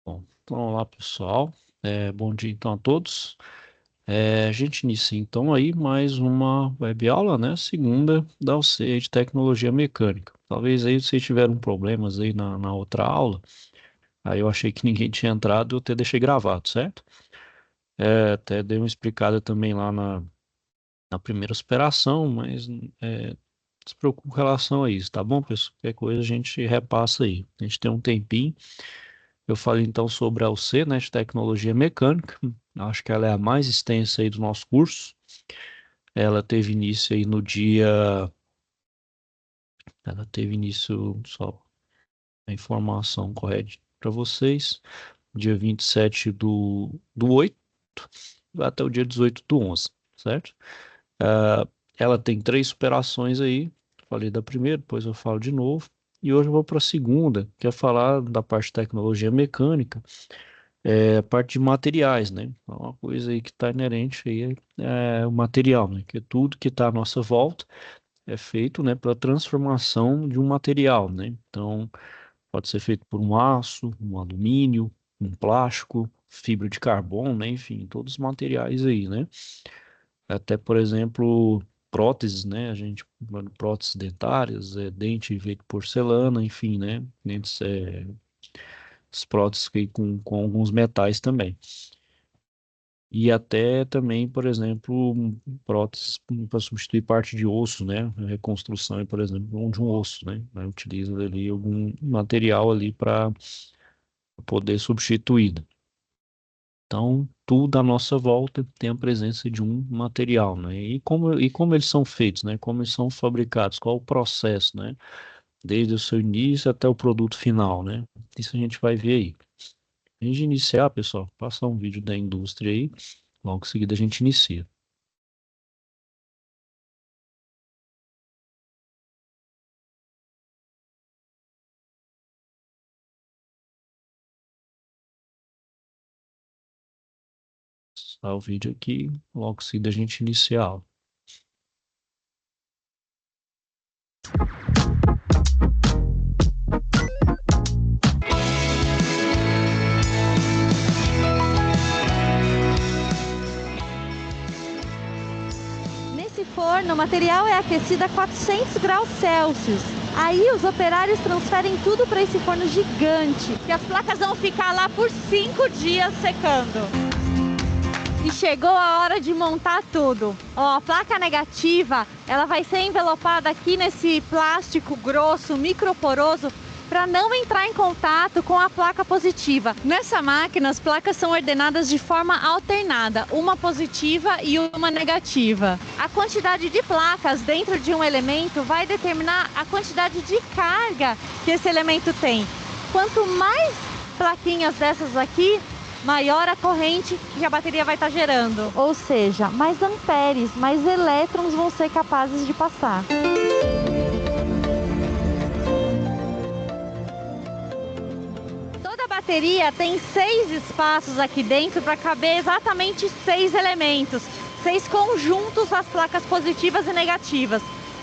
Bom, então, olá pessoal, bom dia então a todos. A gente inicia então aí mais uma web aula, né? Segunda da UC de Tecnologia Mecânica. Talvez aí vocês tiveram problemas aí na outra aula, aí eu achei que ninguém tinha entrado, eu até deixei gravado, certo? Até dei uma explicada também lá na primeira superação, mas não se preocupe com relação a isso, tá bom, pessoal? Qualquer coisa a gente repassa aí. A gente tem um tempinho. Eu falei então sobre a UC, né, de Tecnologia Mecânica. Acho que ela é a mais extensa aí do nosso curso. Ela teve início aí no dia. Ela teve início, só a informação correta para vocês, dia 27 do 8 até o dia 18 do 11, certo? Ela tem três superações aí. Falei da primeira, depois eu falo de novo. E hoje eu vou para a segunda, que é falar da parte de tecnologia mecânica. A parte de materiais, né? Uma coisa aí que está inerente aí é o material, né? Que tudo que está à nossa volta é feito, né, para transformação de um material, né? Então, pode ser feito por um aço, um alumínio, um plástico, fibra de carbono, né? Enfim, todos os materiais aí, né? Até, por exemplo, próteses, né? A gente, próteses dentárias, dente feito de porcelana, enfim, né? Dentes, as próteses que com alguns metais também. E até também, por exemplo, próteses para substituir parte de osso, né? A reconstrução, por exemplo, de um osso, né? Aí utiliza ali algum material ali para poder substituir. Então, tudo à nossa volta tem a presença de um material, né? E como eles são feitos, né? Como eles são fabricados, qual o processo, né? Desde o seu início até o produto final, né? Isso a gente vai ver aí. Antes de iniciar, pessoal, passar um vídeo da indústria aí, logo em seguida a gente inicia. Passar o vídeo aqui, logo em seguida a gente inicia a aula. Nesse forno, o material é aquecido a 400 graus Celsius. Aí os operários transferem tudo para esse forno gigante. E as placas vão ficar lá por 5 dias secando. E chegou a hora de montar tudo. Ó, a placa negativa, ela vai ser envelopada aqui nesse plástico grosso, microporoso, para não entrar em contato com a placa positiva. Nessa máquina, as placas são ordenadas de forma alternada, uma positiva e uma negativa. A quantidade de placas dentro de um elemento vai determinar a quantidade de carga que esse elemento tem. Quanto mais plaquinhas dessas aqui, maior a corrente que a bateria vai estar gerando. Ou seja, mais amperes, mais elétrons vão ser capazes de passar. Toda a bateria tem 6 espaços aqui dentro para caber exatamente 6 elementos, 6 conjuntos das placas positivas e negativas.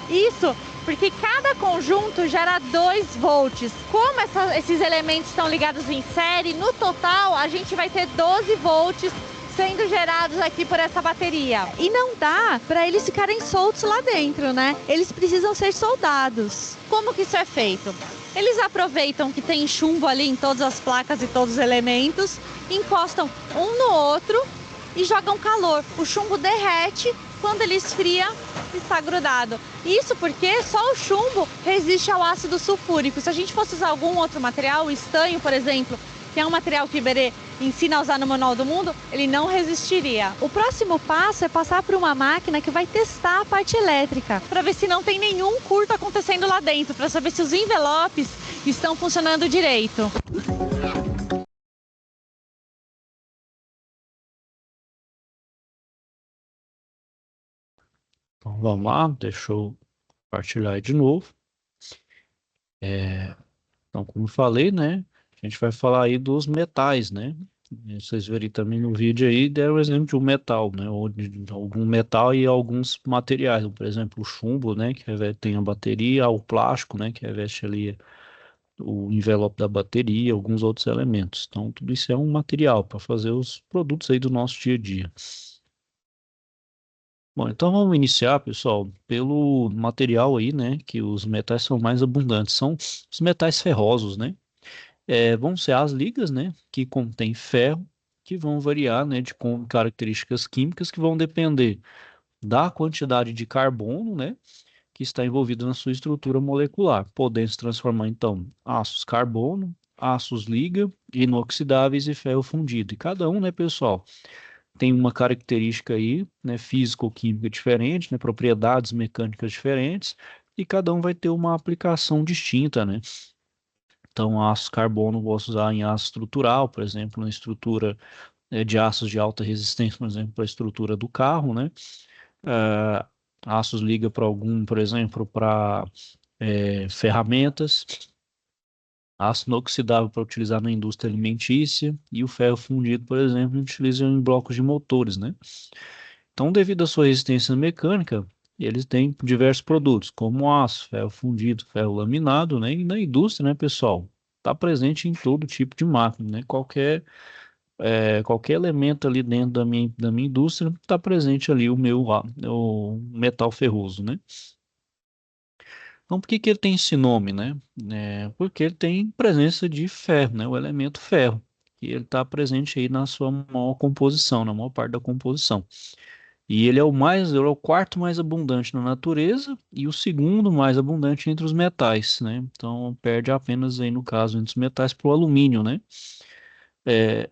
Isso porque cada conjunto gera 2 volts. Como esses elementos estão ligados em série, no total a gente vai ter 12 volts sendo gerados aqui por essa bateria. E não dá para eles ficarem soltos lá dentro, né? Eles precisam ser soldados. Como que isso é feito? Eles aproveitam que tem chumbo ali em todas as placas e todos os elementos, encostam um no outro e jogam calor. O chumbo derrete, quando ele esfria, está grudado. Isso porque só o chumbo resiste ao ácido sulfúrico. Se a gente fosse usar algum outro material, o estanho, por exemplo, que é um material que o Iberê ensina a usar no Manual do Mundo, ele não resistiria. O próximo passo é passar por uma máquina que vai testar a parte elétrica, para ver se não tem nenhum curto acontecendo lá dentro, para saber se os envelopes estão funcionando direito. Então vamos lá, deixa eu compartilhar aí de novo. Então, como eu falei, né? A gente vai falar aí dos metais, né? Vocês verem também no vídeo aí, deram o exemplo de um metal, né? Ou de algum metal e alguns materiais. Por exemplo, o chumbo, né? Que tem a bateria, o plástico, né? Que reveste ali o envelope da bateria, alguns outros elementos. Então, tudo isso é um material para fazer os produtos aí do nosso dia a dia. Bom, então vamos iniciar, pessoal, pelo material aí, né, que os metais são mais abundantes, são os metais ferrosos, né? Vão ser as ligas, né, que contêm ferro, que vão variar, né, com características químicas que vão depender da quantidade de carbono, né, que está envolvido na sua estrutura molecular, podendo se transformar, então, aços carbono, aços liga, inoxidáveis e ferro fundido. E cada um, né, pessoal, tem uma característica aí, né, físico-química diferente, né, propriedades mecânicas diferentes, e cada um vai ter uma aplicação distinta, né? Então, aço carbono eu posso usar em aço estrutural, por exemplo, na estrutura de aços de alta resistência, por exemplo, para a estrutura do carro, né? Ah, aços liga para algum, por exemplo, para ferramentas, aço inoxidável para utilizar na indústria alimentícia e o ferro fundido, por exemplo, a gente utiliza em blocos de motores, né? Então, devido à sua resistência mecânica, eles têm diversos produtos, como aço, ferro fundido, ferro laminado, né? E na indústria, né, pessoal, está presente em todo tipo de máquina, né? Qualquer elemento ali dentro da minha indústria está presente ali o metal ferroso, né? Então, por que que ele tem esse nome, né? Porque ele tem presença de ferro, né? O elemento ferro. E ele está presente aí na sua maior composição, na maior parte da composição. E ele é o quarto mais abundante na natureza e o segundo mais abundante entre os metais, né? Então perde apenas aí no caso entre os metais para o alumínio, né?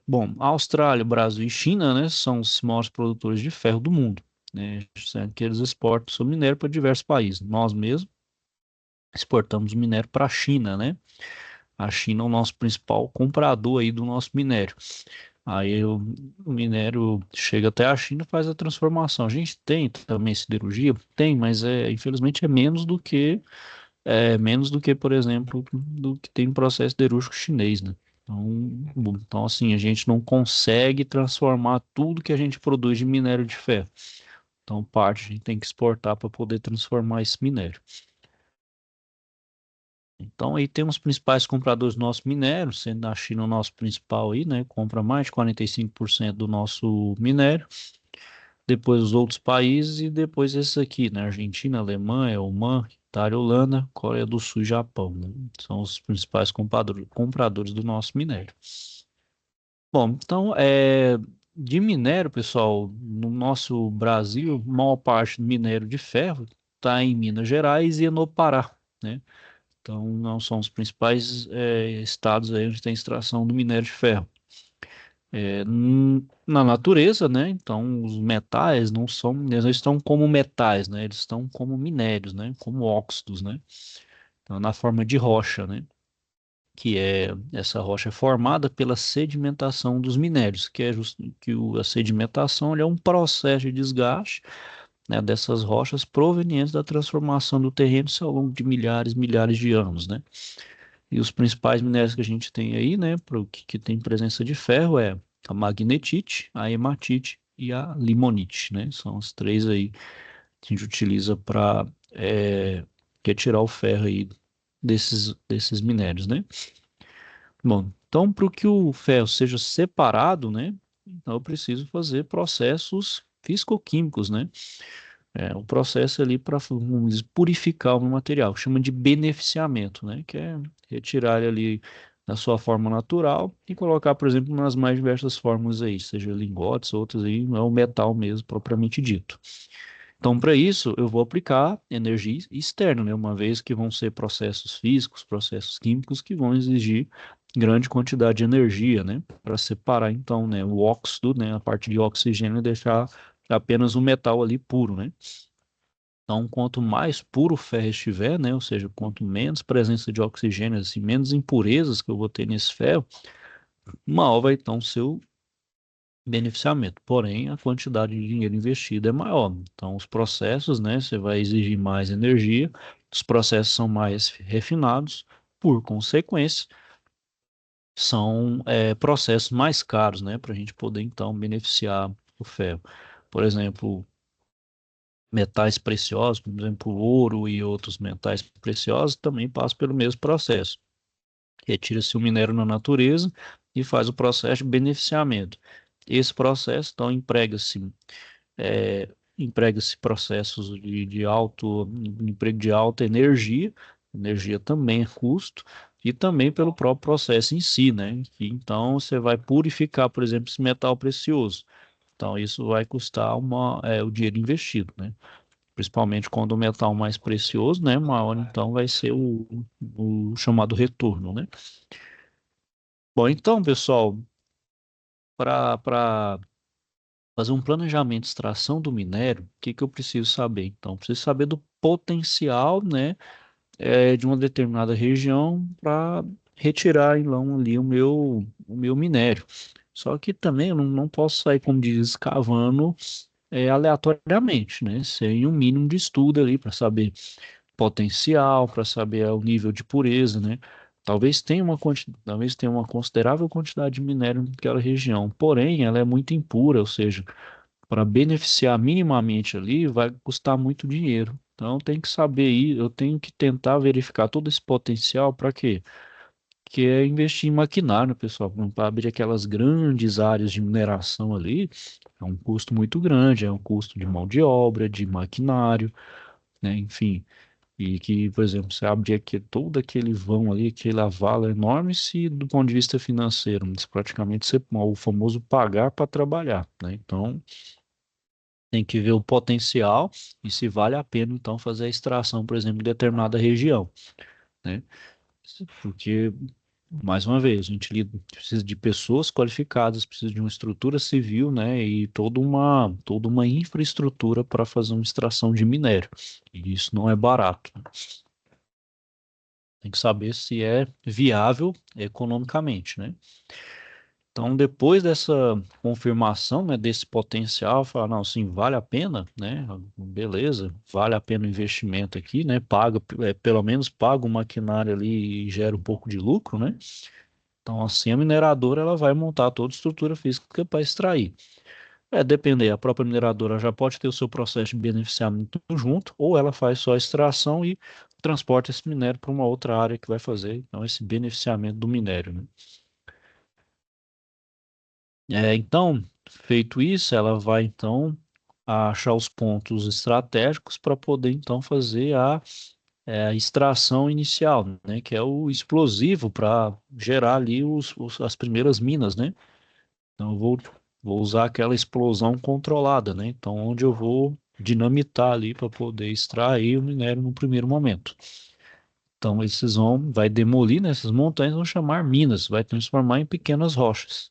Bom, a Austrália, Brasil e China, né, são os maiores produtores de ferro do mundo, né? Sendo que eles exportam seu minério para diversos países. Nós mesmos exportamos minério para a China, né? A China é o nosso principal comprador aí do nosso minério. Aí o minério chega até a China e faz a transformação. A gente tem também siderurgia? Tem, mas infelizmente é menos do que, por exemplo, do que tem no processo siderúrgico chinês, né? Então, assim, a gente não consegue transformar tudo que a gente produz de minério de ferro. Então, parte a gente tem que exportar para poder transformar esse minério. Então, aí temos os principais compradores do nosso minério, sendo a China o nosso principal aí, né? Compra mais de 45% do nosso minério. Depois os outros países e depois esses aqui, né? Argentina, Alemanha, Oman, Itália, Holanda, Coreia do Sul e Japão, né? São os principais compradores do nosso minério. Bom, então, de minério, pessoal, no nosso Brasil, maior parte do minério de ferro está em Minas Gerais e no Pará, né? Então, não são os principais estados aí onde tem extração do minério de ferro. Na natureza, né? Então, os metais eles não estão como metais, né? Eles estão como minérios, né? Como óxidos, né? Então, na forma de rocha, né? Essa rocha é formada pela sedimentação dos minérios, a sedimentação ele é um processo de desgaste, né, dessas rochas provenientes da transformação do terreno ao longo de milhares, milhares de anos, né? E os principais minérios que a gente tem aí, né, que tem presença de ferro é a magnetite, a hematite e a limonite, né? São os três aí que a gente utiliza para retirar o ferro aí desses minérios, né? Bom, então para que o ferro seja separado, né, então eu preciso fazer processos físico-químicos, né? Um processo ali para, vamos dizer, purificar o material, chama de beneficiamento, né? Que é retirar ele ali da sua forma natural e colocar, por exemplo, nas mais diversas formas aí, seja lingotes, outras aí, não é o metal mesmo, propriamente dito. Então, para isso, eu vou aplicar energia externa, né? Uma vez que vão ser processos físicos, processos químicos que vão exigir grande quantidade de energia, né? Para separar, então, né, o óxido, né, a parte de oxigênio e deixar apenas o metal ali puro, né? Então, quanto mais puro o ferro estiver, né, ou seja, quanto menos presença de oxigênio, assim, menos impurezas que eu vou ter nesse ferro, maior vai então ser o beneficiamento. Porém, a quantidade de dinheiro investido é maior. Então, os processos, né, você vai exigir mais energia, os processos são mais refinados, por consequência, são processos mais caros, né, para a gente poder então beneficiar o ferro. Por exemplo, metais preciosos, por exemplo, o ouro e outros metais preciosos também passam pelo mesmo processo. Retira-se o minério na natureza e faz o processo de beneficiamento. Esse processo, então, é, emprega-se processos de alto, emprego de alta energia, energia também é custo, e também pelo próprio processo em si, né? Então, você vai purificar, por exemplo, esse metal precioso. Então, isso vai custar o dinheiro investido, né? Principalmente quando o metal mais precioso, né? Maior, então, vai ser o chamado retorno, né? Bom, então, pessoal, para fazer um planejamento de extração do minério, o que que eu preciso saber? Então, eu preciso saber do potencial, né, de uma determinada região para retirar, então, ali o meu minério. Só que também eu não posso sair, como diz, escavando aleatoriamente, né, sem um mínimo de estudo ali para saber potencial, para saber o nível de pureza, né? Talvez tenha uma considerável quantidade de minério naquela região, porém ela é muito impura, ou seja, para beneficiar minimamente ali vai custar muito dinheiro. Então tem que saber aí, eu tenho que tentar verificar todo esse potencial para quê? Que é investir em maquinário, pessoal, para abrir aquelas grandes áreas de mineração ali, é um custo muito grande, é um custo de mão de obra, de maquinário, né? Enfim, e que, por exemplo, você abre aqui todo aquele vão ali, aquela vala enorme, se do ponto de vista financeiro, mas praticamente você, o famoso pagar para trabalhar, né? Então, tem que ver o potencial e se vale a pena, então, fazer a extração, por exemplo, em determinada região, né? Porque, mais uma vez, a gente precisa de pessoas qualificadas, precisa de uma estrutura civil, né? E toda uma infraestrutura para fazer uma extração de minério. E isso não é barato, né? Tem que saber se é viável economicamente, né? Então, depois dessa confirmação, né, desse potencial, falar, não, sim, vale a pena, né? Beleza, vale a pena o investimento aqui, né? Pelo menos paga o maquinário ali e gera um pouco de lucro, né? Então, assim, a mineradora ela vai montar toda a estrutura física para extrair. Depender, a própria mineradora já pode ter o seu processo de beneficiamento junto, ou ela faz só a extração e transporta esse minério para uma outra área que vai fazer, então, esse beneficiamento do minério, né? Então, feito isso, ela vai então achar os pontos estratégicos para poder então fazer a extração inicial, né? Que é o explosivo para gerar ali as primeiras minas, né? Então, eu vou usar aquela explosão controlada, né? Então, onde eu vou dinamitar ali para poder extrair o minério no primeiro momento. Então, vai demolir nessas montanhas, vão chamar minas, vai transformar em pequenas rochas.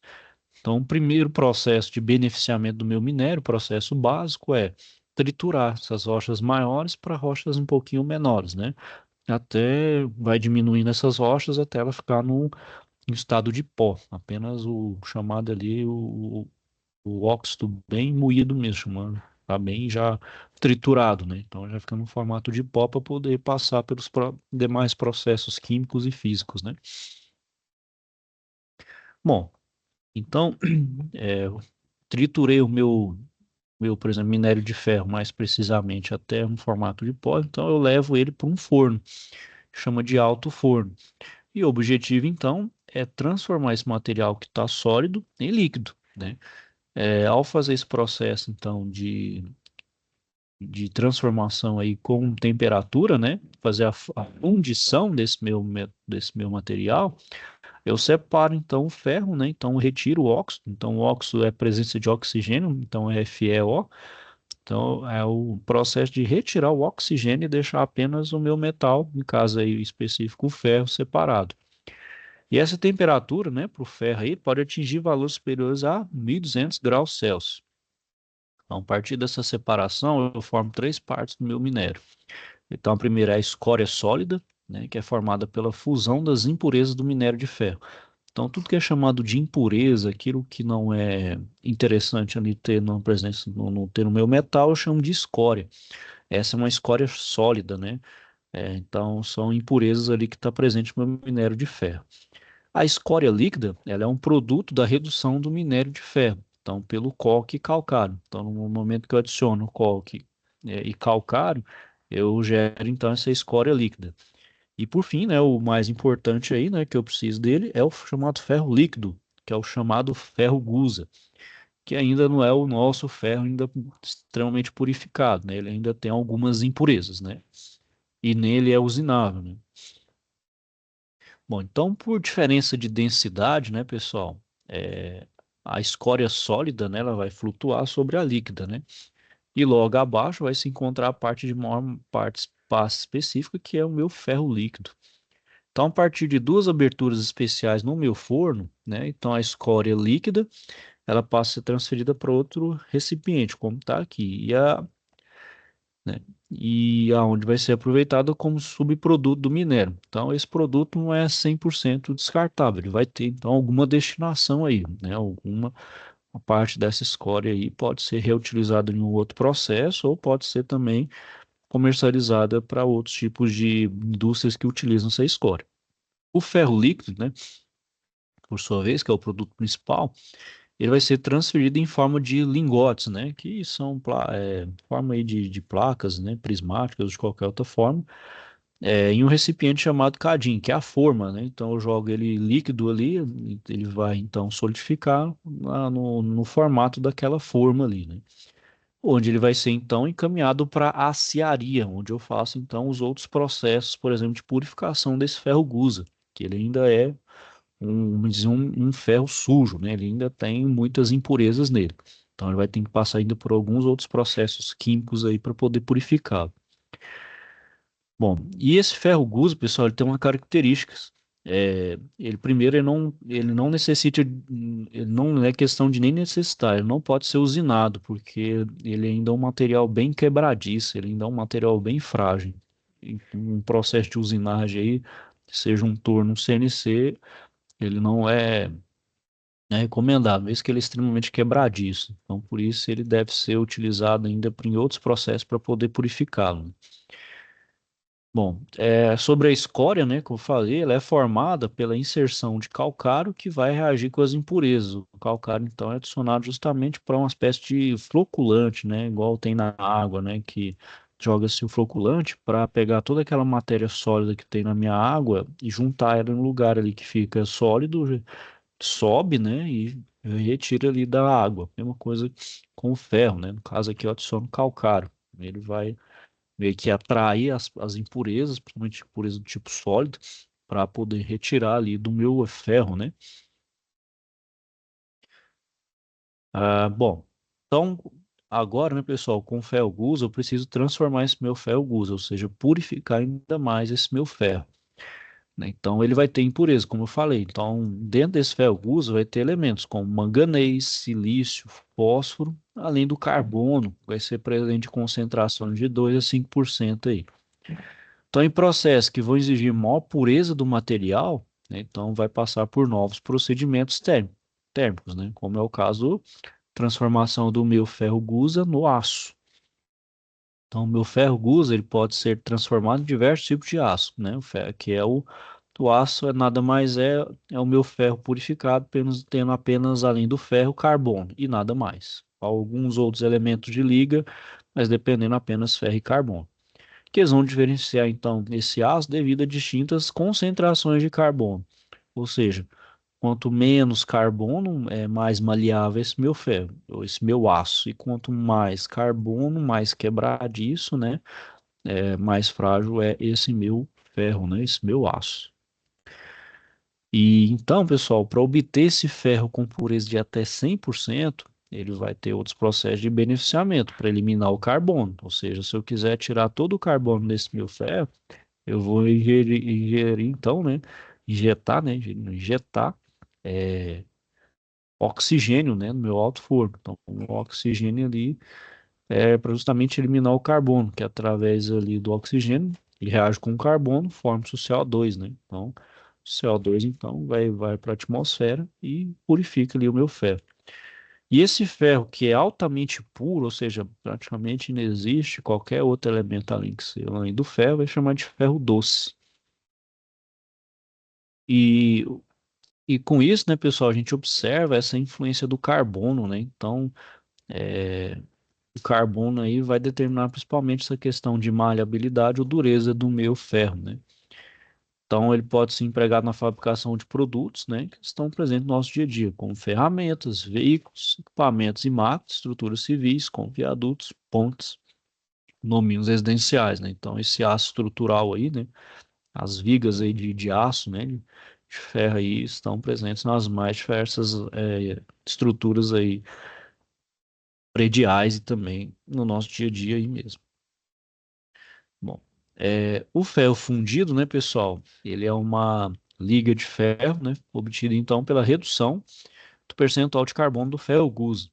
Então, o primeiro processo de beneficiamento do meu minério, o processo básico, é triturar essas rochas maiores para rochas um pouquinho menores, né? Até vai diminuindo essas rochas até ela ficar em estado de pó, apenas o chamado ali, o óxido bem moído mesmo, mano. Tá bem já triturado, né? Então já fica no formato de pó para poder passar pelos demais processos químicos e físicos, né? Bom, então, eu triturei por exemplo, minério de ferro, mais precisamente, até um formato de pó, então eu levo ele para um forno, chama de alto forno. E o objetivo, então, é transformar esse material que está sólido em líquido, né? Ao fazer esse processo, então, de transformação aí com temperatura, né? Fazer a fundição desse meu material, eu separo então o ferro, né? Então eu retiro o óxido. Então o óxido é presença de oxigênio, então é FeO. Então é o processo de retirar o oxigênio e deixar apenas o meu metal, no caso aí específico o ferro, separado. E essa temperatura, né, para o ferro aí pode atingir valores superiores a 1.200 graus Celsius. Então, a partir dessa separação, eu formo três partes do meu minério. Então, a primeira é a escória sólida, né, que é formada pela fusão das impurezas do minério de ferro. Então, tudo que é chamado de impureza, aquilo que não é interessante ali ter na presença, ter no meu metal, eu chamo de escória. Essa é uma escória sólida, né? Então, são impurezas ali que está presente no meu minério de ferro. A escória líquida, ela é um produto da redução do minério de ferro, então, pelo coque e calcário. Então, no momento que eu adiciono coque, e calcário, eu gero, então, essa escória líquida. E por fim, né, o mais importante aí, né, que eu preciso dele é o chamado ferro líquido, que é o chamado ferro gusa, que ainda não é o nosso ferro ainda extremamente purificado, né? Ele ainda tem algumas impurezas, né? E nele é usinável, né? Bom, então por diferença de densidade, né, pessoal, a escória sólida, né, ela vai flutuar sobre a líquida, né? E logo abaixo vai se encontrar a parte de maior parte específica, que é o meu ferro líquido. Então, a partir de duas aberturas especiais no meu forno, né, então a escória líquida, ela passa a ser transferida para outro recipiente, como está aqui, né, e aonde vai ser aproveitado como subproduto do minério. Então, esse produto não é 100% descartável, ele vai ter, então, alguma destinação aí, né, alguma uma parte dessa escória aí pode ser reutilizada em um outro processo ou pode ser também comercializada para outros tipos de indústrias que utilizam essa escória. O ferro líquido, né, por sua vez, que é o produto principal, ele vai ser transferido em forma de lingotes, né, que são forma aí de placas, né, prismáticas ou de qualquer outra forma, em um recipiente chamado cadim, que é a forma, né, então eu jogo ele líquido ali, ele vai então solidificar no formato daquela forma ali, né, onde ele vai ser então encaminhado para a aciaria, onde eu faço então os outros processos, por exemplo, de purificação desse ferro gusa, que ele ainda é vamos dizer, um ferro sujo, né? Ele ainda tem muitas impurezas nele. Então ele vai ter que passar ainda por alguns outros processos químicos aí para poder purificá-lo. Bom, e esse ferro gusa, pessoal, ele tem uma característica. Ele primeiro ele não necessita, ele não é questão de nem necessitar, ele não pode ser usinado, porque ele ainda é um material bem quebradiço, ele ainda é um material bem frágil. E um processo de usinagem aí, seja um torno, um CNC, ele não é recomendável, mesmo que ele é extremamente quebradiço. Então, por isso, ele deve ser utilizado ainda em outros processos para poder purificá-lo. Bom, sobre a escória, né, como eu falei, ela é formada pela inserção de calcário que vai reagir com as impurezas. O calcário, então, é adicionado justamente para uma espécie de floculante, né, igual tem na água, né, que joga-se o floculante para pegar toda aquela matéria sólida que tem na minha água e juntar ela em um lugar ali que fica sólido, sobe, né, e retira ali da água. Mesma coisa com o ferro, né? No caso aqui eu adiciono calcário. Ele vai meio que atrair as impurezas, principalmente impureza do tipo sólido, para poder retirar ali do meu ferro, né? Bom, então agora, né, pessoal, com o ferro gusa, eu preciso transformar esse meu ferro gusa, ou seja, purificar ainda mais esse meu ferro, né? Então ele vai ter impureza, como eu falei. Então, dentro desse ferro gusa vai ter elementos como manganês, silício, fósforo, além do carbono, que vai ser presente em concentrações de 2 a 5% aí. Então, em processos que vão exigir maior pureza do material, né, então vai passar por novos procedimentos térmicos, né, como é o caso da transformação do meu ferro gusa no aço. Então, o meu ferro gusa ele pode ser transformado em diversos tipos de aço, né? O ferro, que é o aço é nada mais é o meu ferro purificado, tendo apenas além do ferro carbono e nada mais. Alguns outros elementos de liga, mas dependendo apenas ferro e carbono. Que eles vão diferenciar então esse aço devido a distintas concentrações de carbono. Ou seja, quanto menos carbono, é mais maleável esse meu ferro, ou esse meu aço. E quanto mais carbono, mais quebradiço, né? Mais frágil é esse meu ferro, né? Esse meu aço. E então, pessoal, para obter esse ferro com pureza de até 100%, ele vai ter outros processos de beneficiamento para eliminar o carbono. Ou seja, se eu quiser tirar todo o carbono desse meu ferro, eu vou ingerir então, né? Injetar é, oxigênio, né? No meu alto forno. Então, o oxigênio ali para justamente eliminar o carbono, que através ali do oxigênio, ele reage com o carbono, forma-se o CO2, né? Então, o CO2 então vai para a atmosfera e purifica ali o meu ferro. E esse ferro que é altamente puro, ou seja, praticamente não existe qualquer outro elemento além do ferro, vai chamar de ferro doce. E, e com isso, né, pessoal, a gente observa essa influência do carbono, né? Então, o carbono aí vai determinar principalmente essa questão de maleabilidade ou dureza do meu ferro, né? Então, ele pode ser empregado na fabricação de produtos, né, que estão presentes no nosso dia a dia, como ferramentas, veículos, equipamentos e máquinas, estruturas civis, como viadutos, pontes, condomínios residenciais, né? Então, esse aço estrutural aí, né, as vigas aí de aço, né, de ferro aí, estão presentes nas mais diversas estruturas aí prediais e também no nosso dia a dia aí mesmo. Bom, o ferro fundido, né, pessoal, ele é uma liga de ferro, né, obtida então pela redução do percentual de carbono do ferro gusa.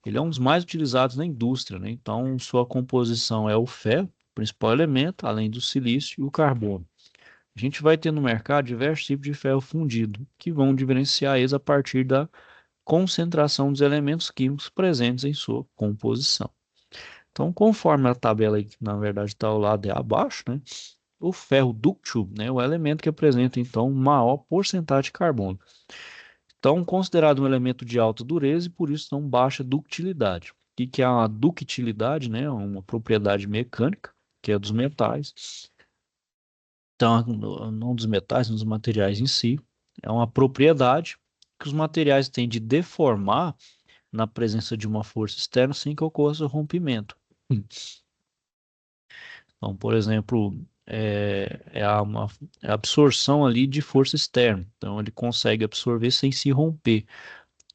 Ele é um dos mais utilizados na indústria, né, então sua composição é o ferro, principal elemento, além do silício e o carbono. A gente vai ter no mercado diversos tipos de ferro fundido, que vão diferenciar eles a partir da concentração dos elementos químicos presentes em sua composição. Então, conforme a tabela aí, que na verdade está ao lado e abaixo, né, o ferro dúctil, né, é o elemento que apresenta então maior porcentagem de carbono. Então, considerado um elemento de alta dureza e por isso não baixa ductilidade. O que é a ductilidade, né? Uma propriedade mecânica, que é dos metais. Então, não dos metais, dos materiais em si. É uma propriedade que os materiais têm de deformar na presença de uma força externa sem que ocorra o rompimento. Então, por exemplo, é a absorção ali de força externa. Então, ele consegue absorver sem se romper.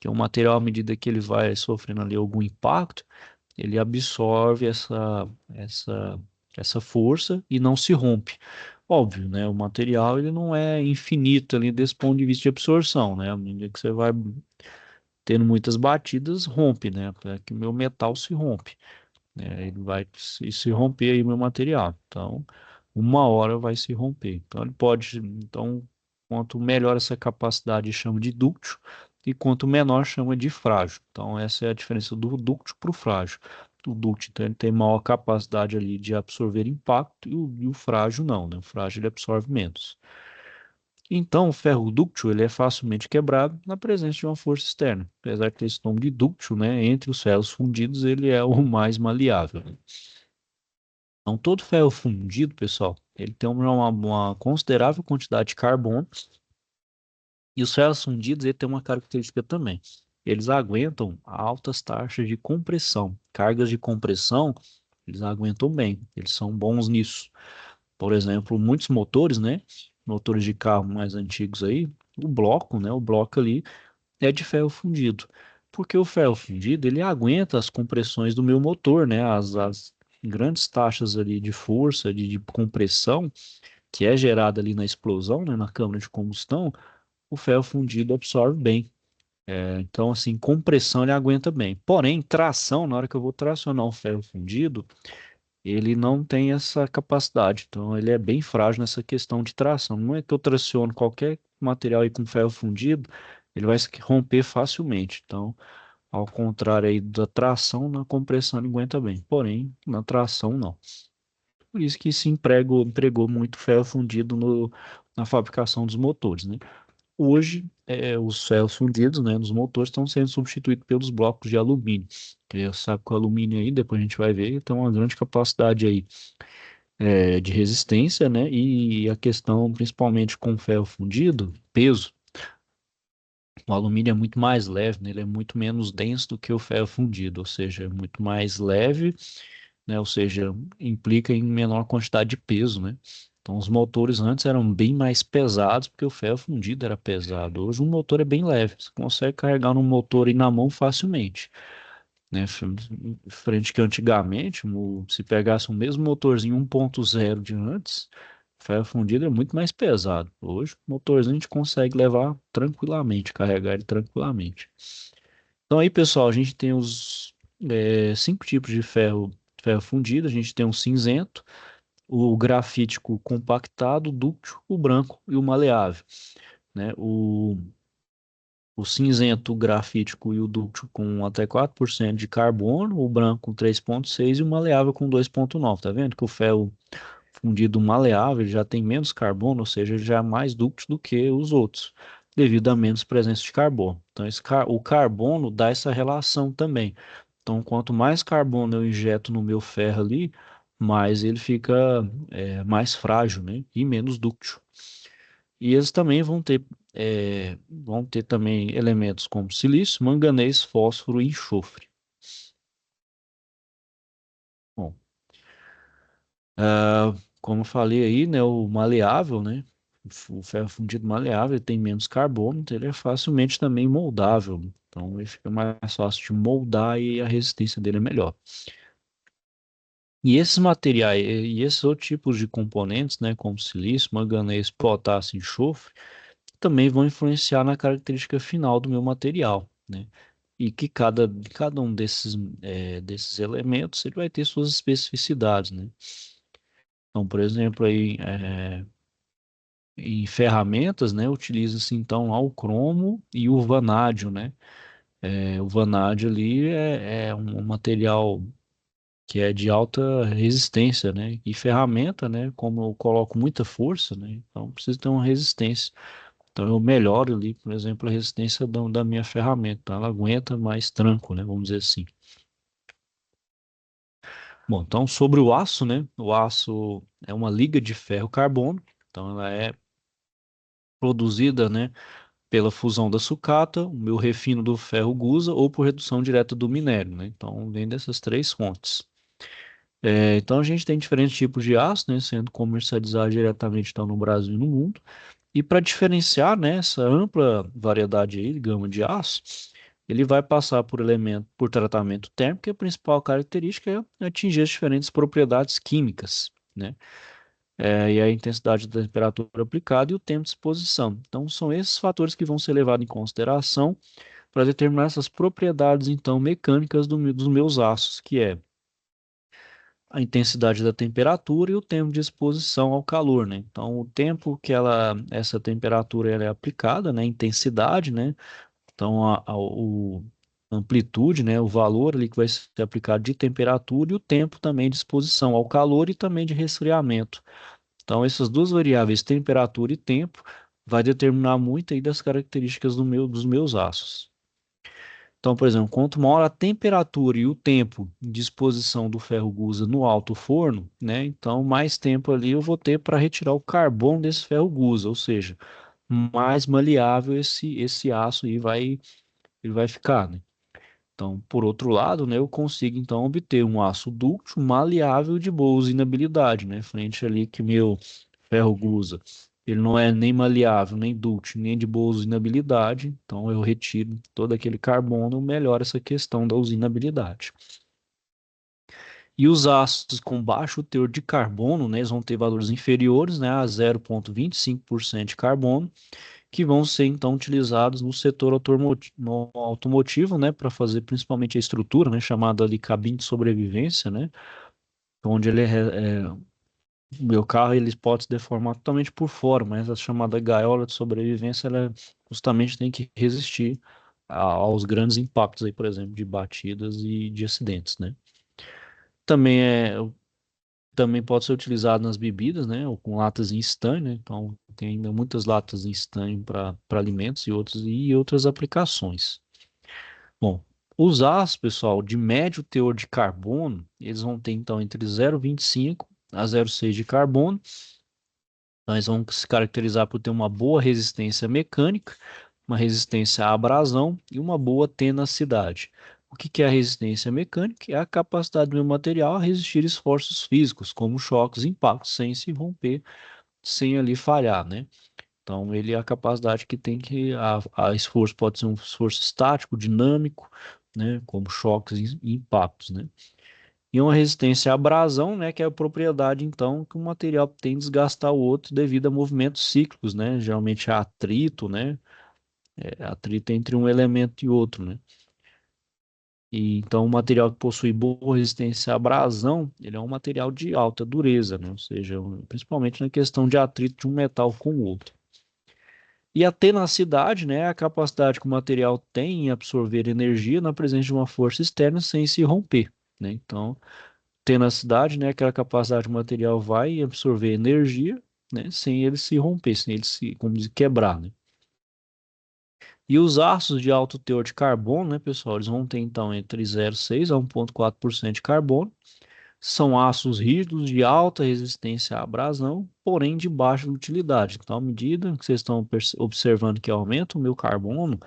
Que o material, à medida que ele vai sofrendo ali algum impacto, ele absorve essa força e não se rompe. Óbvio, né? O material ele não é infinito ali desse ponto de vista de absorção, né? À medida que você vai tendo muitas batidas, rompe, né? Até que o meu metal se rompe, né? Ele vai se romper aí o meu material. Então, uma hora vai se romper. Então, ele pode, então, quanto melhor essa capacidade chama de dúctil e quanto menor chama de frágil. Então, essa é a diferença do dúctil para o frágil. O dúctil, então, ele tem maior capacidade ali de absorver impacto e o frágil não, né? O frágil ele absorve menos. Então, o ferro dúctil ele é facilmente quebrado na presença de uma força externa. Apesar de ter esse nome de dúctil, né, entre os ferros fundidos, ele é o mais maleável. Então, todo ferro fundido, pessoal, ele tem uma considerável quantidade de carbono. E os ferros fundidos ele tem uma característica também. Eles aguentam altas taxas de compressão. Cargas de compressão, eles aguentam bem. Eles são bons nisso. Por exemplo, muitos motores, né? Motores de carro mais antigos aí, o bloco, né? O bloco ali é de ferro fundido. Porque o ferro fundido, ele aguenta as compressões do meu motor, né? As grandes taxas ali de força, de compressão, que é gerada ali na explosão, né? Na câmara de combustão, o ferro fundido absorve bem. Então, assim, compressão ele aguenta bem. Porém, tração, na hora que eu vou tracionar um ferro fundido, ele não tem essa capacidade. Então, ele é bem frágil nessa questão de tração. Não é que eu traciono qualquer material aí com ferro fundido, ele vai se romper facilmente. Então, ao contrário aí da tração, na compressão ele aguenta bem. Porém, na tração não. Por isso que se empregou muito ferro fundido na fabricação dos motores, né? Hoje, os ferros fundidos, né, nos motores estão sendo substituídos pelos blocos de alumínio. Que você sabe que o alumínio aí, depois a gente vai ver, tem uma grande capacidade aí de resistência, né? E a questão, principalmente com ferro fundido, peso. O alumínio é muito mais leve, né? Ele é muito menos denso do que o ferro fundido, ou seja, é muito mais leve, né? Ou seja, implica em menor quantidade de peso, né? Então, os motores antes eram bem mais pesados porque o ferro fundido era pesado. Hoje, um motor é bem leve. Você consegue carregar um motor aí na mão facilmente, né? Frente que antigamente, se pegasse o mesmo motorzinho 1.0 de antes, ferro fundido é muito mais pesado. Hoje, o motorzinho a gente consegue levar tranquilamente, carregar ele tranquilamente. Então aí, pessoal, a gente tem os 5 tipos de ferro fundido. A gente tem o cinzento, o grafítico compactado, o dúctil, o branco e o maleável, né? O cinzento, o grafítico e o dúctil com até 4% de carbono, o branco com 3,6% e o maleável com 2,9%. Tá vendo que o ferro fundido maleável ele já tem menos carbono, ou seja, ele já é mais dúctil do que os outros, devido a menos presença de carbono. Então, o carbono dá essa relação também. Então, quanto mais carbono eu injeto no meu ferro ali, mais ele fica mais frágil, né? E menos dúctil. E eles também vão ter também elementos como silício, manganês, fósforo e enxofre. Bom, como eu falei aí, né, o maleável, né, o ferro fundido maleável, ele tem menos carbono, então ele é facilmente também moldável. Então ele fica mais fácil de moldar e a resistência dele é melhor. E esses materiais, e esses outros tipos de componentes, né, como silício, manganês, potássio e enxofre, também vão influenciar na característica final do meu material, né? E que cada um desses elementos ele vai ter suas especificidades, né? Então, por exemplo, aí, em ferramentas, né, utiliza-se então lá o cromo e o vanádio, né? O vanádio ali é um material que é de alta resistência, né? E ferramenta, né? Como eu coloco muita força, né? Então precisa ter uma resistência. Então eu melhoro ali, por exemplo, a resistência da minha ferramenta. Então, ela aguenta mais tranco, né? Vamos dizer assim. Bom, então sobre o aço, né? O aço é uma liga de ferro-carbono. Então ela é produzida, né? Pela fusão da sucata, o meu refino do ferro gusa ou por redução direta do minério, né? Então vem dessas três fontes. Então a gente tem diferentes tipos de aço, né, sendo comercializados diretamente então, no Brasil e no mundo. E para diferenciar, né, essa ampla variedade aí, gama de aço, ele vai passar por tratamento térmico, e a principal característica é atingir as diferentes propriedades químicas, né? E a intensidade da temperatura aplicada e o tempo de exposição. Então são esses fatores que vão ser levados em consideração para determinar essas propriedades então mecânicas dos meus aços, que é a intensidade da temperatura e o tempo de exposição ao calor, né? Então, o tempo que essa temperatura ela é aplicada, né? A intensidade, né? Então, amplitude, né? O valor ali que vai ser aplicado de temperatura e o tempo também de exposição ao calor e também de resfriamento. Então, essas duas variáveis, temperatura e tempo, vai determinar muito aí das características dos meus aços. Então, por exemplo, quanto maior a temperatura e o tempo de exposição do ferro gusa no alto forno, né? Então, mais tempo ali eu vou ter para retirar o carbono desse ferro gusa, ou seja, mais maleável esse aço aí ele vai ficar, né? Então, por outro lado, né, eu consigo então obter um aço dúctil, maleável de boa usinabilidade, né? Frente ali que meu ferro gusa, ele não é nem maleável, nem dúctil, nem de boa usinabilidade, então eu retiro todo aquele carbono, melhora essa questão da usinabilidade. E os ácidos com baixo teor de carbono, né, eles vão ter valores inferiores, né, a 0,25% de carbono, que vão ser então utilizados no setor no automotivo, né, para fazer principalmente a estrutura, né, chamada ali cabine de sobrevivência, né, onde o meu carro ele pode se deformar totalmente por fora, mas a chamada gaiola de sobrevivência ela justamente tem que resistir aos grandes impactos aí, por exemplo, de batidas e de acidentes, né? Também também pode ser utilizado nas bebidas, né, ou com latas em estanho, né? Então tem ainda muitas latas em estanho para alimentos e outras aplicações. Bom, os aços, pessoal, de médio teor de carbono, eles vão ter então entre 0,25 a 0,6 de carbono. Nós vamos se caracterizar por ter uma boa resistência mecânica, uma resistência à abrasão e uma boa tenacidade. O que é a resistência mecânica? É a capacidade do meu material a resistir esforços físicos, como choques e impactos, sem se romper, sem ali falhar, né? Então, ele é a capacidade que tem a esforço pode ser um esforço estático, dinâmico, né? Como choques e impactos, né? E uma resistência à abrasão, né, que é a propriedade, então, que um material tem de desgastar o outro devido a movimentos cíclicos, né, geralmente é atrito, né, atrito entre um elemento e outro, né. E, então, o material que possui boa resistência à abrasão, ele é um material de alta dureza, né, ou seja, principalmente na questão de atrito de um metal com o outro. E a tenacidade, né, é a capacidade que o material tem em absorver energia na presença de uma força externa sem se romper, né, então tenacidade, né, aquela capacidade que o material vai absorver energia, né, sem ele se romper, sem ele se, como diz, quebrar, né. E os ácidos de alto teor de carbono, né, pessoal, eles vão ter então entre 0,6 a 1,4% de carbono, São aços rígidos de alta resistência à abrasão, porém de baixa utilidade. Então, à medida que vocês estão observando que aumenta o meu carbono,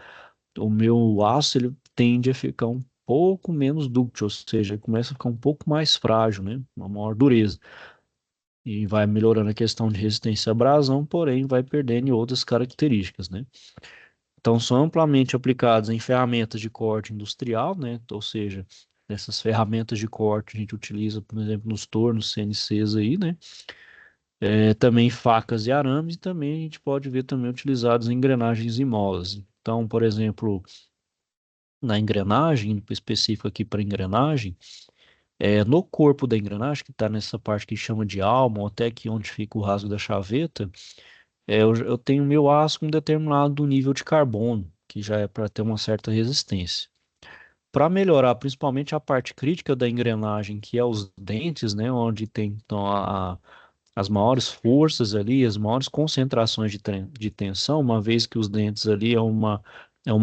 o meu aço ele tende a ficar um pouco menos dúctil, ou seja, ele começa a ficar um pouco mais frágil, né? Uma maior dureza. E vai melhorando a questão de resistência à abrasão, porém vai perdendo em outras características, né? Então, são amplamente aplicados em ferramentas de corte industrial, né? Ou seja, essas ferramentas de corte a gente utiliza, por exemplo, nos tornos CNCs aí, né? Também facas e arames, e também a gente pode ver também utilizados em engrenagens e molas. Então, por exemplo, na engrenagem, específico aqui para engrenagem, no corpo da engrenagem, que está nessa parte que chama de alma, ou até aqui onde fica o rasgo da chaveta, eu tenho meu aço com um determinado nível de carbono, que já é para ter uma certa resistência. Para melhorar principalmente a parte crítica da engrenagem, que é os dentes, né, onde tem então, as maiores forças ali, as maiores concentrações de tensão, uma vez que os dentes ali é uma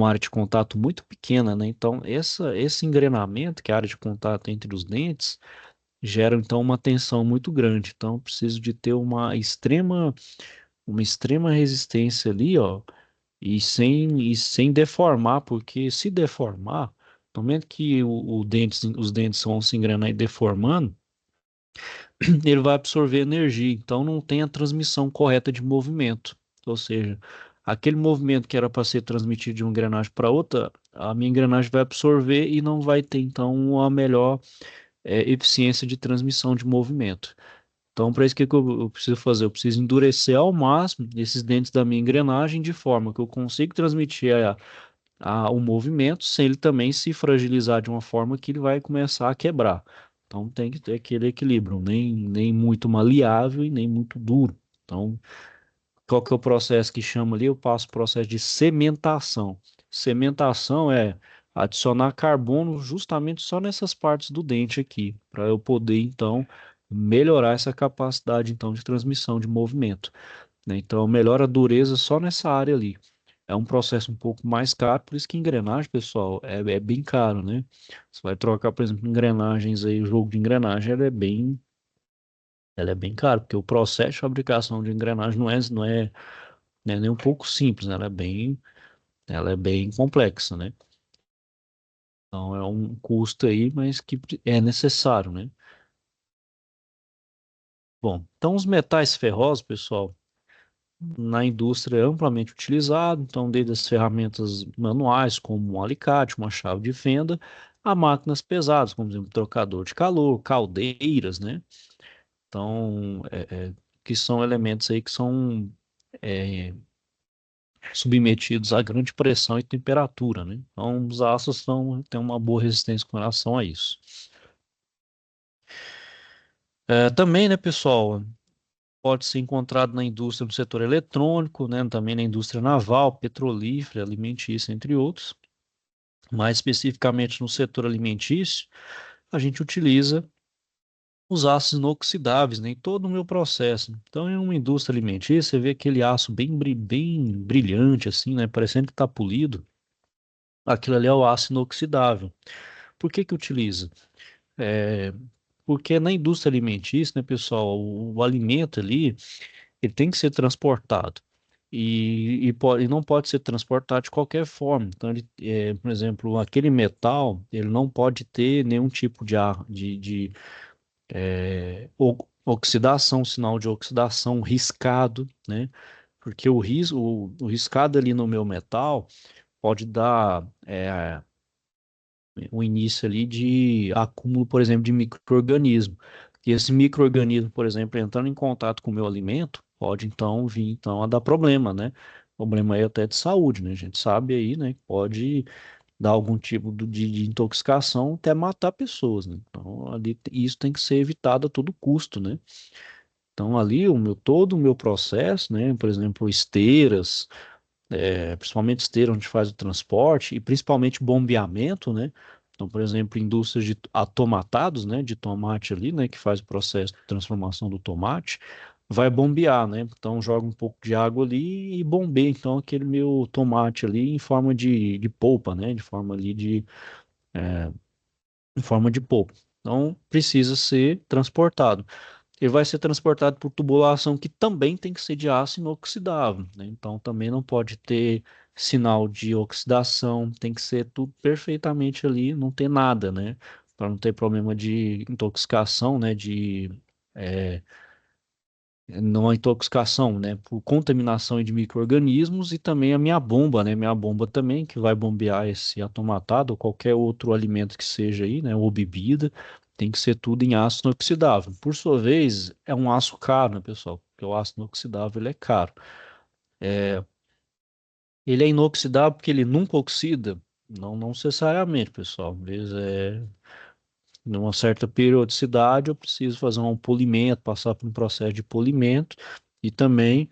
área de contato muito pequena, né? Então, esse engrenamento, que é a área de contato entre os dentes, gera então uma tensão muito grande. Então, eu preciso de ter uma extrema resistência ali, ó, e sem deformar, porque se deformar, no momento que os dentes vão se engrenar e deformando, ele vai absorver energia, então não tem a transmissão correta de movimento. Ou seja, aquele movimento que era para ser transmitido de uma engrenagem para outra, a minha engrenagem vai absorver e não vai ter, então, uma melhor eficiência de transmissão de movimento. Então, para isso, o que que eu preciso fazer? Eu preciso endurecer ao máximo esses dentes da minha engrenagem de forma que eu consiga transmitir o movimento sem ele também se fragilizar de uma forma que ele vai começar a quebrar. Então, tem que ter aquele equilíbrio, nem muito maleável e nem muito duro. Então, qual que é o processo que chama ali? Eu passo o processo de cementação. Cementação é adicionar carbono justamente só nessas partes do dente aqui, para eu poder, então, melhorar essa capacidade, então, de transmissão de movimento, né? Então, melhora a dureza só nessa área ali. É um processo um pouco mais caro, por isso que engrenagem, pessoal, é bem caro, né? Você vai trocar, por exemplo, engrenagens aí, o jogo de engrenagem, ela é bem caro, porque o processo de fabricação de engrenagem não é nem um pouco simples, né? Ela é bem complexa, né? Então é um custo aí, mas que é necessário, né? Bom, então os metais ferrosos, pessoal, na indústria é amplamente utilizado, então desde as ferramentas manuais, como um alicate, uma chave de fenda, a máquinas pesadas, como por exemplo, trocador de calor, caldeiras, né? Então, que são elementos aí que são é, submetidos a grande pressão e temperatura, né? Então, os aços têm uma boa resistência com relação a isso. Também, né, pessoal, pode ser encontrado na indústria, no setor eletrônico, né, também na indústria naval, petrolífera, alimentícia, entre outros. Mais especificamente no setor alimentício, a gente utiliza os aços inoxidáveis, né, em todo o meu processo. Então, em uma indústria alimentícia, você vê aquele aço bem brilhante, assim, né, parecendo que está polido. Aquilo ali é o aço inoxidável. Por que que utiliza? É, porque na indústria alimentícia, né, pessoal, o alimento ali, ele tem que ser transportado. E não pode ser transportado de qualquer forma. Então, por exemplo, aquele metal, ele não pode ter nenhum tipo de oxidação, sinal de oxidação, riscado, né? Porque o riscado ali no meu metal pode dar o início ali de acúmulo, por exemplo, de micro-organismo. E esse micro-organismo, por exemplo, entrando em contato com o meu alimento, pode então vir então a dar problema, né? Problema aí até de saúde, né? A gente sabe aí, né? Que pode dar algum tipo de intoxicação até matar pessoas, né? Então, ali, isso tem que ser evitado a todo custo, né? Então, ali, todo o meu processo, né? Por exemplo, esteiras, principalmente esteira onde faz o transporte e principalmente bombeamento, né? Então, por exemplo, indústrias de atomatados, né, de tomate ali, né, que faz o processo de transformação do tomate, vai bombear, né? Então, joga um pouco de água ali e bombeia, então, aquele meu tomate ali em forma de polpa, né? De forma ali em forma de polpa. Então, precisa ser transportado. Ele vai ser transportado por tubulação que também tem que ser de aço inoxidável, né? Então, também não pode ter sinal de oxidação, tem que ser tudo perfeitamente ali, não ter nada, né? Para não ter problema de intoxicação, né? É, não a intoxicação, né, por contaminação de micro-organismos e também a minha bomba, né, minha bomba também, que vai bombear esse atomatado ou qualquer outro alimento que seja aí, né, ou bebida, tem que ser tudo em aço inoxidável. Por sua vez, é um aço caro, né, pessoal, porque o aço inoxidável ele é caro. Ele é inoxidável porque ele nunca oxida? Não necessariamente, pessoal. Às vezes numa certa periodicidade, eu preciso fazer um polimento, passar por um processo de polimento e também,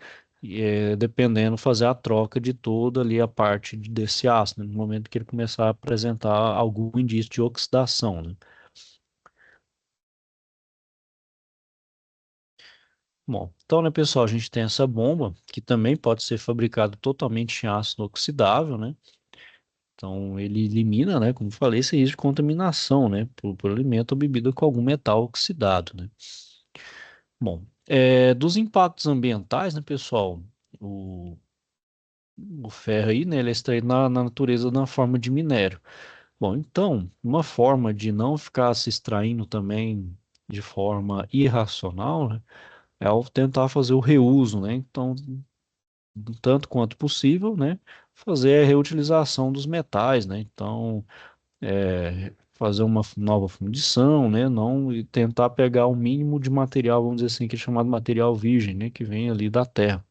dependendo, fazer a troca de toda ali a parte desse ácido, né, no momento que ele começar a apresentar algum indício de oxidação, né? Bom, então, né, pessoal, a gente tem essa bomba que também pode ser fabricada totalmente em ácido oxidável, né? Então, ele elimina, né, como falei, esse risco de contaminação, né, por alimento ou bebida com algum metal oxidado, né? Bom, dos impactos ambientais, né, pessoal, o, o ferro aí, né, ele é extraído na natureza na forma de minério. Bom, então, uma forma de não ficar se extraindo também de forma irracional, né, é ao tentar fazer o reuso, né? Então, tanto quanto possível, né, fazer a reutilização dos metais, né? Então, fazer uma nova fundição, né? Não e tentar pegar o mínimo de material, vamos dizer assim, que é chamado material virgem, né? Que vem ali da terra.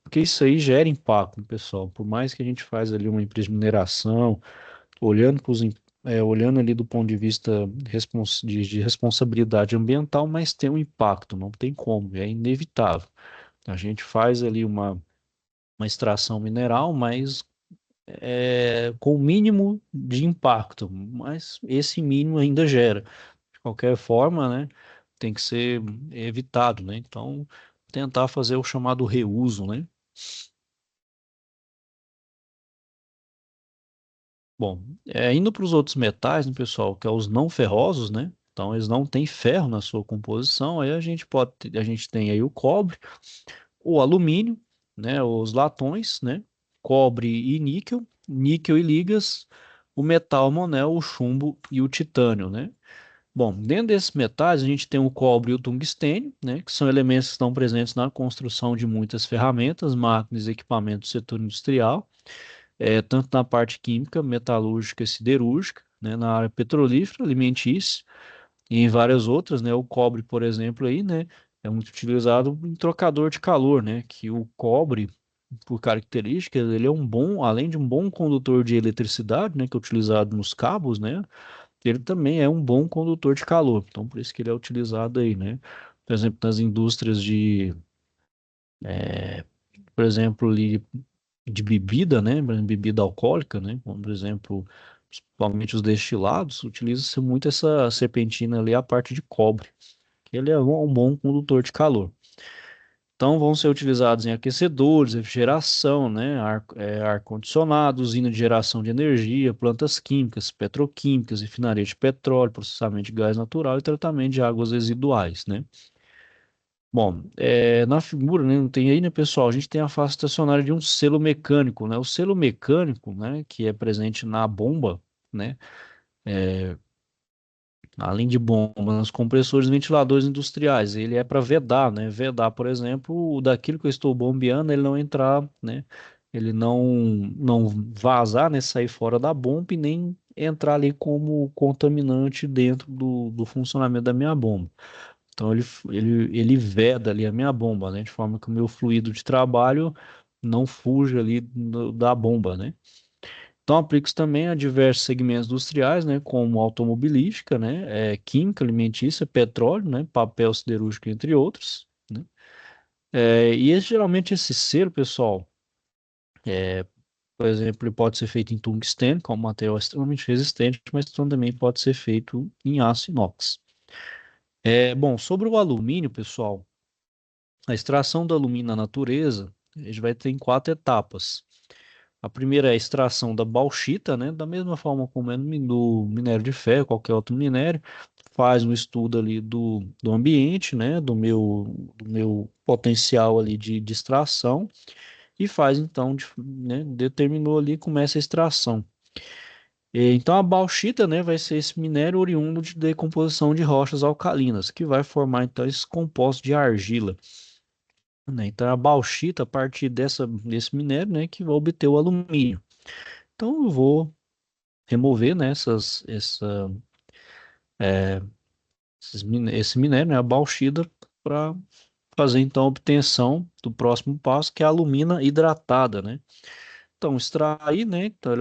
Porque isso aí gera impacto, né, pessoal. Por mais que a gente faz ali uma empresa de mineração, olhando olhando ali do ponto de vista de responsabilidade ambiental, mas tem um impacto, não tem como, é inevitável. A gente faz ali uma extração mineral, mas com o mínimo de impacto, mas esse mínimo ainda gera. De qualquer forma, né, tem que ser evitado, né? Então, tentar fazer o chamado reuso, né? Bom, indo para os outros metais, né, pessoal, que é os não ferrosos, né? Então, eles não têm ferro na sua composição, aí a gente tem aí o cobre, o alumínio, né, os latões, né, cobre e níquel, níquel e ligas, o metal monel, o chumbo e o titânio, né? Bom, dentro desses metais a gente tem o cobre e o tungstênio, né, que são elementos que estão presentes na construção de muitas ferramentas, máquinas e equipamentos do setor industrial, tanto na parte química, metalúrgica e siderúrgica, né, na área petrolífera, alimentícia, e em várias outras, né? O cobre, por exemplo, aí, né? É muito utilizado em trocador de calor, né? Que o cobre, por características, ele é um bom, além de um bom condutor de eletricidade, né? Que é utilizado nos cabos, né? Ele também é um bom condutor de calor. Então, por isso que ele é utilizado aí, né? Por exemplo, nas indústrias por exemplo, ali de bebida, né? Por exemplo, bebida alcoólica, né? Como, por exemplo, principalmente os destilados, utiliza-se muito essa serpentina ali, a parte de cobre. Ele é um bom condutor de calor. Então, vão ser utilizados em aquecedores, refrigeração, né, ar-condicionado, usina de geração de energia, plantas químicas, petroquímicas, refinaria de petróleo, processamento de gás natural e tratamento de águas residuais, né? Bom, na figura, né, tem aí, né, pessoal, a gente tem a face estacionária de um selo mecânico, né? O selo mecânico, né, que é presente na bomba, né? Além de bombas, compressores e ventiladores industriais, ele é para vedar, né? Vedar, por exemplo, daquilo que eu estou bombeando, ele não entrar, né? Ele não vazar, né? Sair fora da bomba e nem entrar ali como contaminante dentro do funcionamento da minha bomba. Então ele veda ali a minha bomba, né? De forma que o meu fluido de trabalho não fuja ali da bomba, né? Então, aplica-se também a diversos segmentos industriais, né, como automobilística, né, química, alimentícia, petróleo, né, papel siderúrgico, entre outros, né. Geralmente esse selo, pessoal, por exemplo, ele pode ser feito em tungstênio, que é um material extremamente resistente, mas também pode ser feito em aço inox. Bom, sobre o alumínio, pessoal, a extração do alumínio na natureza, a gente vai ter em quatro etapas. A primeira é a extração da bauxita, né? Da mesma forma como é no minério de ferro, qualquer outro minério. faz um estudo ali do ambiente, né, do meu potencial ali de extração e faz então, né, determinou ali, começa a extração. Então a bauxita, né, vai ser esse minério oriundo de decomposição de rochas alcalinas, que vai formar então esse composto de argila, né? Então a bauxita, a partir desse minério, né, que vai obter o alumínio. Então eu vou remover, né, esse minério, né, a bauxita, para fazer então a obtenção do próximo passo, que é a alumina hidratada, né? Então extrair, né, então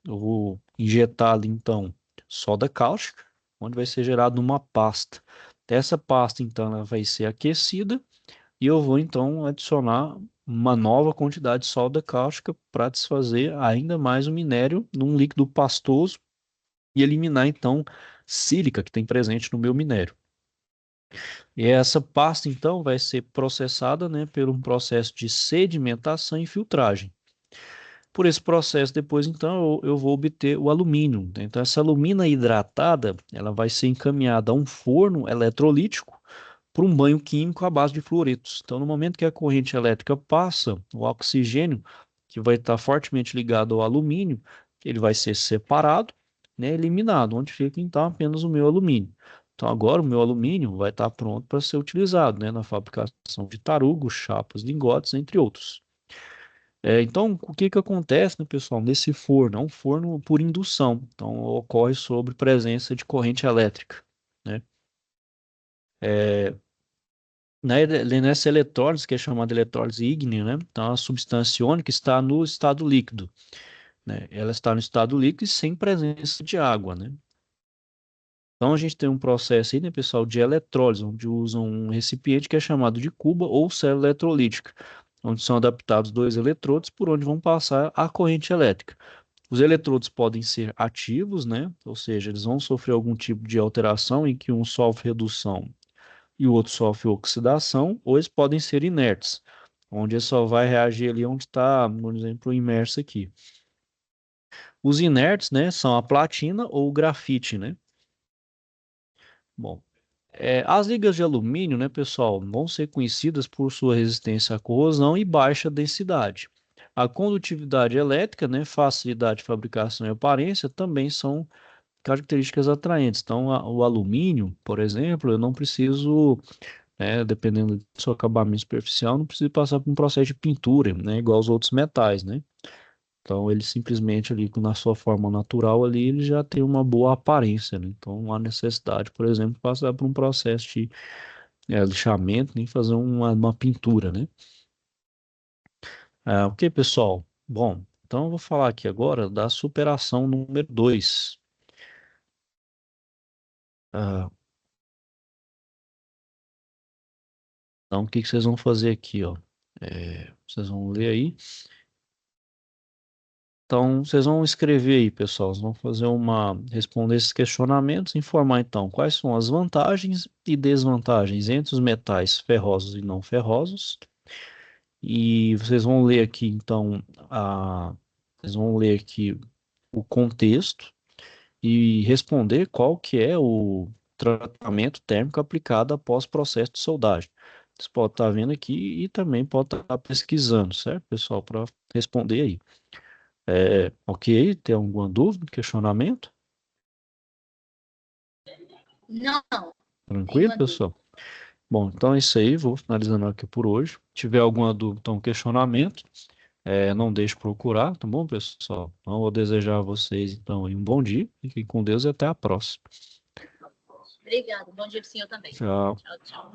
eu vou injetar ali então soda cáustica, onde vai ser gerado uma pasta. Essa pasta então ela vai ser aquecida e eu vou então adicionar uma nova quantidade de soda cáustica para desfazer ainda mais o minério num líquido pastoso e eliminar então sílica que tem presente no meu minério. E essa pasta então vai ser processada, né, por um processo de sedimentação e filtragem. Por esse processo, depois, então, eu vou obter o alumínio, né? Então, essa alumina hidratada, ela vai ser encaminhada a um forno eletrolítico para um banho químico à base de fluoretos. Então, no momento que a corrente elétrica passa, o oxigênio, que vai estar fortemente ligado ao alumínio, ele vai ser separado, né, eliminado, onde fica, então, apenas o meu alumínio. Então, agora o meu alumínio vai estar pronto para ser utilizado, né, na fabricação de tarugos, chapas, lingotes, entre outros. Então, o que que acontece, né, pessoal, nesse forno? É um forno por indução, então ocorre sobre presença de corrente elétrica, né? Nessa eletrólise, que é chamada eletrólise ígnea, né? Então, a substância iônica está no estado líquido, né? Ela está no estado líquido e sem presença de água, né? Então, a gente tem um processo aí, né, pessoal, de eletrólise, onde usam um recipiente que é chamado de cuba ou célula eletrolítica, onde são adaptados dois eletrodos por onde vão passar a corrente elétrica. Os eletrodos podem ser ativos, né? Ou seja, eles vão sofrer algum tipo de alteração em que um sofre redução e o outro sofre oxidação, ou eles podem ser inertes, onde ele só vai reagir ali onde está, por exemplo, imerso aqui. Os inertes, né, são a platina ou o grafite, né? Bom, as ligas de alumínio, né, pessoal, vão ser conhecidas por sua resistência à corrosão e baixa densidade. A condutividade elétrica, né, facilidade de fabricação e aparência também são características atraentes. Então, o alumínio, por exemplo, eu não preciso, né, dependendo do seu acabamento superficial, não preciso passar por um processo de pintura, né, igual aos outros metais, né? Então, ele simplesmente ali, na sua forma natural ali, ele já tem uma boa aparência, né? Então, não há necessidade, por exemplo, de passar por um processo de lixamento, nem fazer uma pintura, né? Ok, pessoal? Bom, então eu vou falar aqui agora da superação número 2. Então, o que que vocês vão fazer aqui, ó? Vocês vão ler aí. Então, vocês vão escrever aí, pessoal. Vocês vão responder esses questionamentos, informar então quais são as vantagens e desvantagens entre os metais ferrosos e não ferrosos. E vocês vão ler aqui, então, vocês vão ler aqui o contexto e responder qual que é o tratamento térmico aplicado após o processo de soldagem. Você pode estar vendo aqui e também pode estar pesquisando, certo, pessoal, para responder aí. Ok? Tem alguma dúvida, questionamento? Não, Tranquilo, pessoal? Bom, então é isso aí. Vou finalizando aqui por hoje. Se tiver alguma dúvida, então, questionamento, não deixe de procurar, tá bom, pessoal? Então, vou desejar a vocês, então, um bom dia. Fiquem com Deus e até a próxima. obrigado. Bom dia para o senhor também. Tchau. Tchau, tchau.